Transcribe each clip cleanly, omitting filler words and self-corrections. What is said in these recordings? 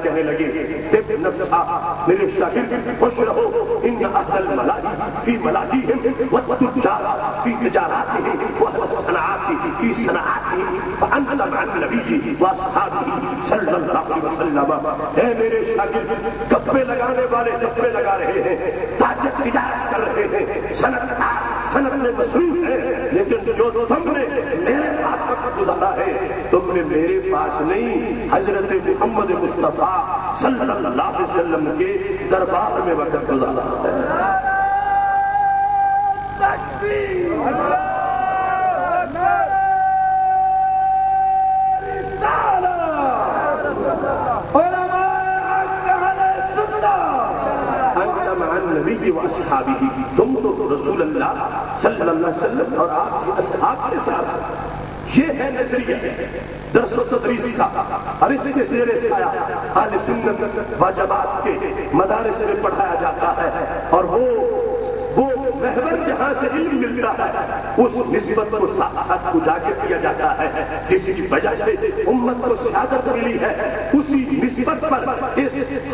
کہنے لگے طب نفسا میرے شاگرد خوش رہو ان اہل الملاہی فی ملاہیہم والتجار فی تجاراتہم والصناعات فی صناعاتہم فانت مع النبی واصحابہ صلی اللہ علیہ وسلم۔ اے میرے شاگرد گپے لگانے والے گپے لگا رہے ہیں، تاجر تجارت کر رہے ہیں، صنعت کار صنعت میں مصروف ہے، لیکن جو تم نے میرے پاس وقت گزارا ہے تم نے میرے پاس نہیں حضرت محمد مصطفیٰ صلی اللہ علیہ وسلم کے دربار میں وقت گزارا ہے۔ تم تو رسول اللہ صلی اللہ علیہ وسلم اور آپ کے اصحاب کے ساتھ، یہ ہے نظریہ درس و تدریس کا، اور اس کے زیر سایہ اہل سنت و جماعت کے مدارس میں پڑھایا جاتا ہے، اور وہ محور جہاں سے علم ملتا ہے اس نسبت کو ساتھ ساتھ اجاگر کیا جاتا ہے، جس کی وجہ سے امت کو سعادت ملی ہے، اسی نسبت پر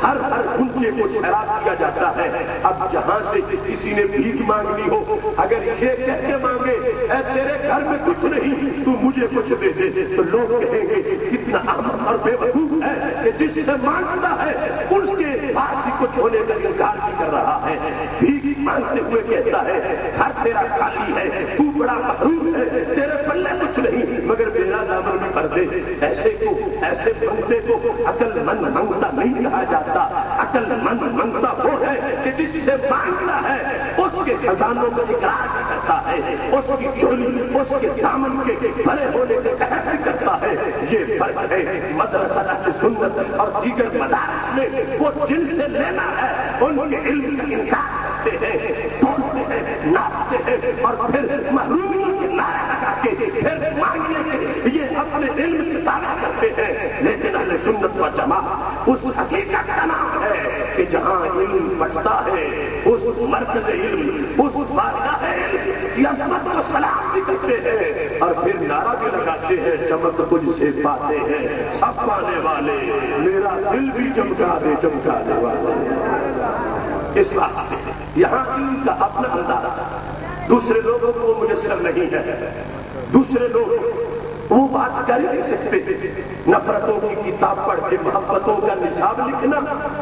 ہر گنجے کو سیراب کیا جاتا ہے۔ اب جہاں سے کسی نے بھیک مانگنی ہو، اگر یہ کہہ کے مانگے اے تیرے گھر میں کچھ نہیں تو مجھے کچھ دے دے، تو لوگ کہیں گے کتنا احمق اور بے وقوف ہے کہ جس سے مانگتا ہے اس کے پاس ہی کچھ ہونے کا انکار بھی کر رہا ہے۔ بھیک مانگتے ہوئے کہتا ہے گھر تیرا خالی ہے، تو بڑا محروم ہے، تیرے پلے کچھ نہیں مگر میرا دامن میں کر دے۔ ایسے بندے کو عقل مند منگتا نہیں کہا جاتا، عقل مند منگتا وہ ہے کہ جس سے مانگتا ہے اس کے خزانوں کو اقرار بھی کرتا ہے، اس کی چولی اس کے دامن کے بھرے ہونے کے قہر بھی کرتا ہے۔ یہ فرق ہے مدرسہ اہل سنت اور دیگر مدارس میں، وہ جن سے لینا ہے ان کے علم کا انکار کرتے ہیں، توڑتے ہیں، ناپتے ہیں، اور پھر محرومیوں کے نعرے لگا کے پھر مانگنے کے یہ اپنے علم کی دعویٰ کرتے ہیں۔ لیکن اہل سنت و جماعت اس حقیقت کا نام ہے کہ جہاں علم بچتا ہے اس مرکز علم، اس بارگاہ علم کی عظمت کو سلام بھی کرتے ہیں، اور پھر نعرہ بھی لگاتے ہیں چمک تجھ سے پاتے ہیں سب پانے والے، میرا دل بھی چمکا دے چمکانے والے۔ اس واسطے یہاں علم کا اپنا انداز دوسرے لوگوں کو میسر نہیں ہے، دوسرے لوگ وہ بات کر نہیں سکتے۔ نفرتوں کی کتاب پڑھ کے محبتوں کا نصاب لکھنا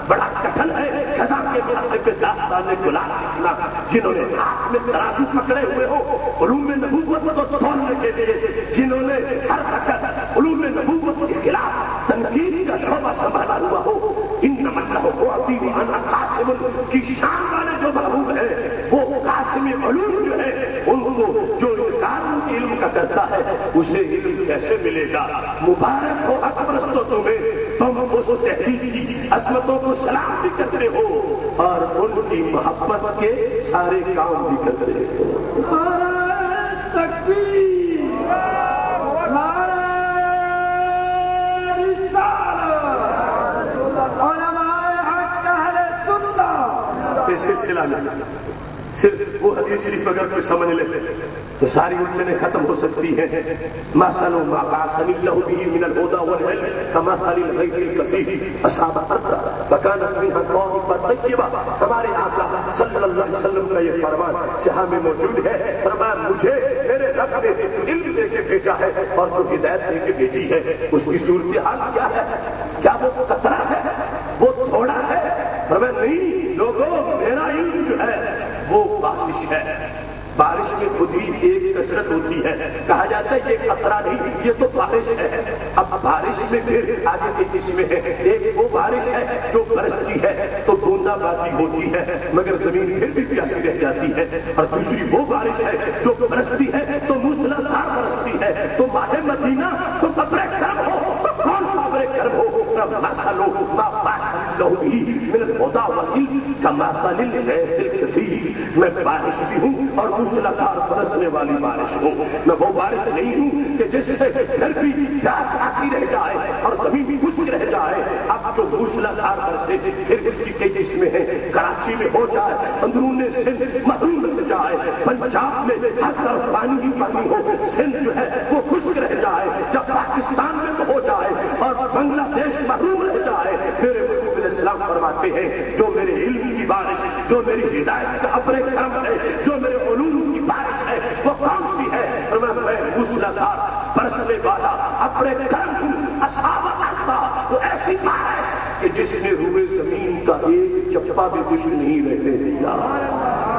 بڑا کٹھن ہے، خزاں کے ماتھے پہ داستان گلاب لکھنا، جنہوں نے ہاتھ میں ترازو پکڑے ہوئے ہو علوم نبوت کو تولنے کے لیے، جنہوں نے ہر وقت علوم نبوت کے خلاف تنقید کا شعبہ سنبھالا ہوا ہو، انما اللہ عطی وانا قاسم کی شان والے جو محبوب ہیں وہ قاسم علوم جو ہے ان کو جو انکار علم کا کرتا ہے اسے علم کیسے ملے گا؟ مبارک ہو حق پرستو تمہیں، تم اس تحریف کی عظمتوں کو سلام بھی کرتے ہو اور ان کی محبت کے سارے کام بھی کرتے ہو۔ نعرہ تکبیر، نعرہ رسالت، علماء حق اہل سنت۔ اس سلسلہ میں صرف وہ حدیث شریف اگر کوئی سمجھ لے تو ساری الجھنیں ختم ہو سکتی ہیں۔ مثل ما بعثني الله به من الهدى والعلم كمثل الغيث الكثير اصاب ارضا فكانت منها طائفة طيبة۔ ہمارے آقا صلی اللہ علیہ وسلم کا یہ فرمان صحاح میں موجود ہے، فرمایا مجھے میرے رب نے علم دے کے بھیجا ہے اور جو ہدایت دے کے بھیجی ہے اس کی صورتحال کیا ہے؟ کیا وہ قطرہ ہے؟ وہ تھوڑا ہے؟ فرمایا نہیں لوگوں، میرا علم جو ہے وہ بارش ہے، بارش میں خود ہی ایک کثرت ہوتی ہے، کہا جاتا ہے یہ قطرہ نہیں یہ تو بارش ہے۔ اب بارش میں پھر آگے کی قسمیں ہیں، ایک وہ بارش ہے جو برستی ہے تو بوندا باندی ہوتی ہے مگر زمین پھر بھی پیاسی رہ جاتی ہے، اور دوسری وہ بارش ہے جو برستی ہے تو موسلادھار برستی ہے۔ تو ماہ مدینہ تو ابر کرم ہو تو کون سا ابر کرم ہو؟ مثل ما بعثني الله به من الهدى والعلم كمثل الغيث الكثير۔ میں بارش بھی ہوں اور موسلادھار برسنے والی بارش ہوں، میں وہ بارش نہیں ہوں کہ جس سے پھر بھی پیاس آتی رہ جائے اور زمین بھی خشک رہ جائے۔ اب جو موسلادھار برسے پھر اس کی کئی قسمیں ہیں، کراچی میں ہو جائے، اندرون سندھ محروم رہ جائے، پنجاب میں ہر طرف پانی ہی پانی ہو، سندھ جو ہے وہ خشک رہ جائے، یا پاکستان میں تو ہو جائے اور بنگلہ دیش محروم رہ جائے، میرے محبوب علیہ السلام فرماتے ہیں جو میرے علم کی بارش، جو میری ہدایت کا اپنے کرم ہے، جو میرے علوم کی بارش ہے، وہ کون سی ہے؟ اور میں موسلادھار برسنے والا اپنے کرم ہوں، اصابت کرتا وہ ایسی بارش کہ جس نے روئے زمین کا ایک چپا بھی کچھ نہیں رہنے دیا۔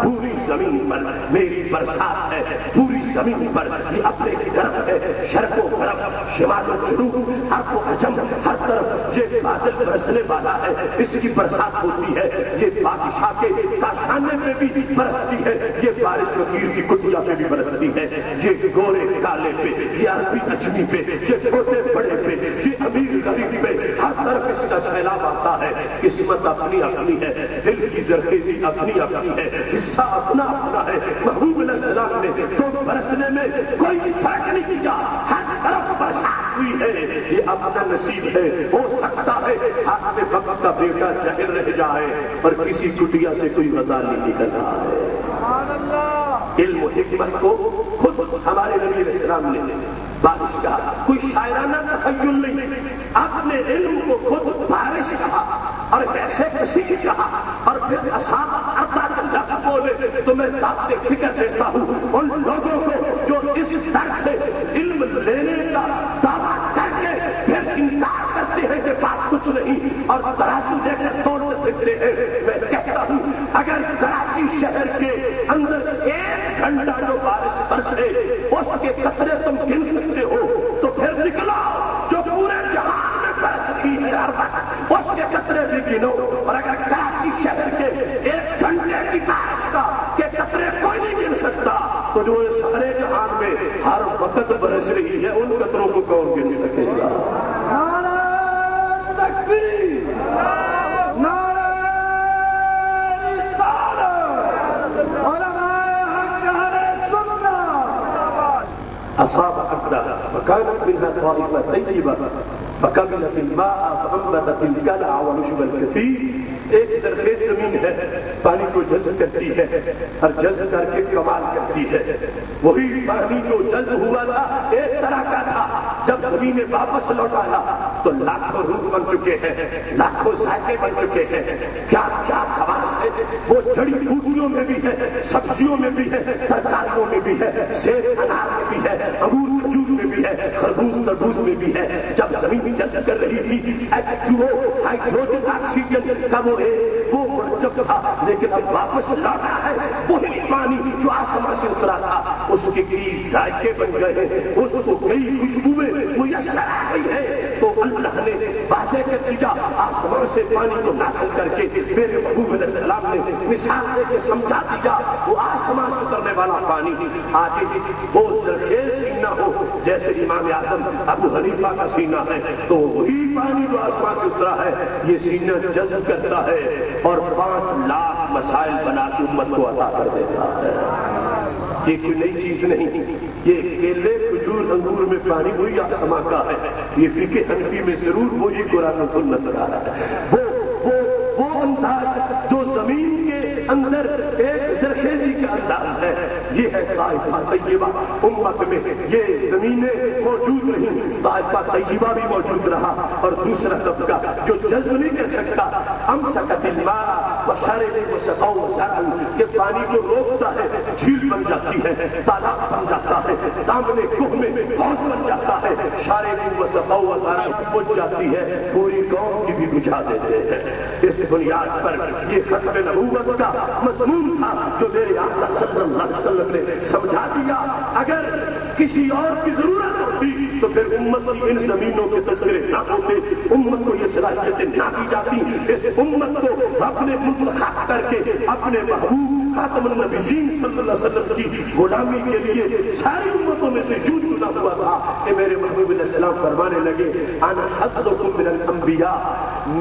پوری زمین پر میری برسات ہے، پوری زمین پر یہ اپنے کرم ہے، شرق و غرب، شمال و جنوب، حرف و عجم، ہر طرف یہ بادل برسنے والا ہے، اس کی برسات ہوتی ہے، یہ بادشاہ کے کاشانے پہ بھی برستی ہے، یہ بارش فقیر کی کٹیا پہ بھی برستی ہے، یہ گورے کالے پہ، یہ عربی اجمی پہ، یہ چھوٹے بڑے پہ، یہ امیر غریب پہ، ہر طرف اس کا سیلاب آتا ہے۔ قسمت اپنی اپنی ہے، دل کی زرخیزی اپنی اپنی ہے، حصہ اپنا اپنا ہے۔ محبوب علیہ السلام نے تو برسنے میں کوئی فرق نہیں کیا، ہر طرف برسات ہوئی ہے، یہ اپنا نصیب ہے۔ ہو سکتا ہے ہاتھ میں وقت کا بیٹا جہل رہ جائے اور کسی کٹیا سے کوئی غزہ نہیں نکل رہا ہے۔ علم و حکمت کو خود ہمارے نبی علیہ السلام نے بارش کہا، کوئی شاعرانہ تخیل نہیں، اپنے علم کو خود بارش کہا اور کیسے کسی کہا، اور پھر اصابت عطا کے لفظ بولے تو میں دعوت فکر دیتا ہوں ان لوگوں کو جو اس در سے علم لینے کا دعویٰ کر کے پھر انکار کرتے ہیں کہ بات کچھ نہیں اور ترازو لے کر توڑتے پھرتے ہیں۔ میں کہتا ہوں اگر کراچی شہر کے اندر 1 گھنٹہ جو بارش برسے اس کے قطرے تم گن سکتے ہو تو پھر نکلو جو پورے جہان میں برستی ہے ہر وقت اس کے قطرے بھی گنو، اور اگر کراچی شہر کے 1 گھنٹے کی بارش کا کے قطرے کوئی نہیں گن سکتا تو جو سارے جہان میں ہر وقت برس رہی ہے ان قطروں کو کون گن سکے گا؟ نعرہ تکبیر، نعرہ رسالت، علماء حق اہل سنت۔ أصاب عبدها فكانت منها طائفة طيبة فكملت الماء فأنبتت الكلع ونشب الكثير۔ ایک زرخیز زمین ہے، پانی کو جذب کرتی ہے اور جذب کر کے کمال کرتی ہے۔ وہی پانی جو جذب ہوا تھا ایک طرح کا تھا، جب زمین نے واپس لوٹایا تو لاکھوں روح بن چکے ہیں، لاکھوں ذائقے بن چکے ہیں، کیا کیا خواص ہے، وہ جڑی بوٹیوں میں بھی ہے، سبزیوں میں بھی ہے، ترکاریوں میں بھی ہے، سیب انار میں بھی ہے، انگور کھجور میں بھی ہے، خربوز تربوز میں بھی ہے۔ جب زمین جذب کر رہی تھی H2O ہائیڈروجن آکسیجن کا وہ مرکب تھا، لیکن اب واپس لوٹا ہے وہی پانی جو آسمان سے اترا تھا، اس کے کئی ذائقے بن گئے ہیں، اس کو کئی خوشبوئیں میسر آ گئی ہے۔ تو اللہ نے واضح کر دیا، آسمان سے پانی کو نازل کر کے میرے محبوب علیہ السلام نے مثال دے کے سمجھا دیا، وہ آسمان سے اترنے والا پانی آگے وہ زرخیز سینہ ہو جیسے امام اعظم ابو حنیفہ کا سینہ ہے، تو وہی پانی جو آسمان سے اترا ہے یہ سینہ جذب کرتا ہے اور 5 لاکھ مسائل بنا کے امت کو عطا کر دیتا ہے۔ یہ کوئی نئی چیز نہیں، یہ کیلے کھجور انگور میں پانی وہی آسمان کا ہے، یہ فقہ حنفی میں ضرور وہی قرآن و سنت کا ہے۔ وہ انداز جو زمین کے اندر ایک زرخیزی کا انداز ہے، یہ ہے طائفہ طیبہ۔ امت میں یہ زمینیں موجود رہیں، طائفہ طیبہ بھی موجود رہا، اور دوسرا طبقہ جو جذب نہیں کر سکتا، امسکت الماء وشربوا وسقوا وزرعوا، کہ پانی کو روکتا ہے، جھیل بن جاتی ہے، تالاب بن جاتا ہے، دامن کوہ میں حوض بن جاتا ہے، شربوا وسقوا وزرعوا بجھ جاتی ہے، پوری قوم کی بھی بجھا دیتے ہیں۔ اس بنیاد پر یہ ختم نبوت کا مضمون تھا جو میرے آقا صلی اللہ علیہ وسلم نے سمجھا دیا۔ اگر کسی اور کی ضرورت ہوتی تو پھر امت کی ان زمینوں کے تذکرے نہ ہوتے، امت کو یہ صلاحیتیں نہ دی جاتی، اس امت کو اپنے منتخب کر کے اپنے محبوب خاتم النبیین صلی اللہ علیہ وسلم کی غلامی کے لیے ساری امتوں میں سے یوں چنا ہوا تھا کہ میرے محبوب علیہ السلام فرمانے لگے، انا حظکم من الانبیاء،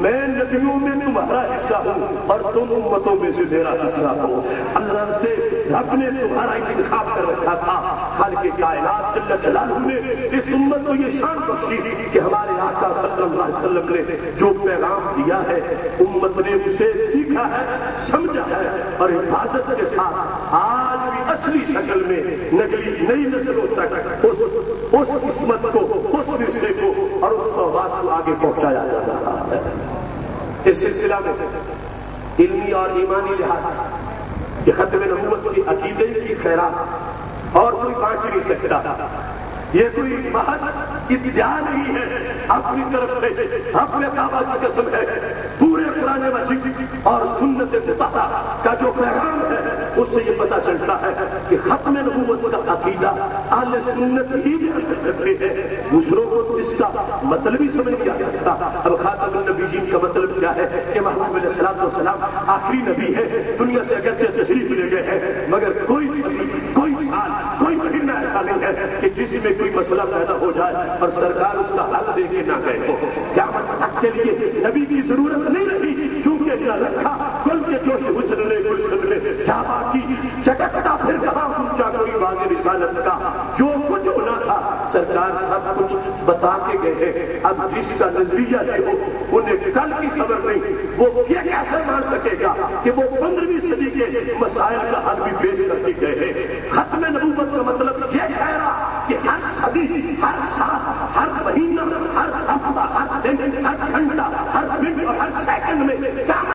میں نبیوں میں تمہارا حصہ ہوں اور تم امتوں میں سے میرا حصہ ہو۔ اللہ سے رب نے تمہارا انتخاب کر رکھا تھا۔ خالق کائنات جل جلالہ نے اس امت کو یہ شان بخشی کہ ہمارے آقا صلی اللہ علیہ وسلم نے جو پیغام دیا ہے امت نے اسے سیکھا ہے، سمجھا ہے، اور حفاظت کے ساتھ آج بھی اصلی شکل میں نئی نسلوں تک اس قسمت کو، اس ورثے کو اور اس سوغات کو آگے پہنچایا جا رہا ہے۔ اس سلسلہ میں علمی اور ایمانی لحاظ یہ ختم نبوت کی عقیدے کی خیرات اور کوئی بانٹ نہیں سکتا، یہ کوئی محض ادعا نہیں ہے، اپنی طرف سے اپنے کعبہ کی قسم ہے، پورے قرآن مجید اور سنت مطہرہ کا جو پیغام ہے اس سے یہ پتہ چلتا ہے کہ ختم نبوت کا عقیدہ اہل سنت ہی بیان کر سکتے ہیں، دوسروں کو تو اس کا مطلب ہی سمجھ نہیں آ سکتا۔ اب خاتم النبیین کا مطلب کیا ہے کہ محبوب علیہ الصلوۃ والسلام آخری نبی ہے، دنیا سے اگرچہ تشریف لے گئے ہیں مگر کوئی سال کوئی مہینہ ایسا نہیں ہے کہ جس میں کوئی مسئلہ پیدا ہو جائے اور سرکار اس کا حل دے کے نہ گئے ہو۔ قیامت تک کے لیے نبی کی ضرورت نہیں رہی، چونکہ نہ رکھا گل کے جوش حسن نے گلشن میں جہاں کی چٹکتا پھر کہاں پہنچا کوئی باغ رسالت کا، جو کچھ ہونا تھا سرکار سب کچھ بتا کے گئے ہیں۔ اب جس کا نظریہ یہ ہو انہیں کل کی خبر نہیں، وہ یہ کیسے مان سکے گا کہ وہ 15ویں صدی کے مسائل کا حل بھی پیش کر کے گئے ہیں۔ ختم نبوت کا مطلب یہ ہے کہ ہر صدی، ہر سال، ہر مہینہ، ہر ہفتہ، ہر دن،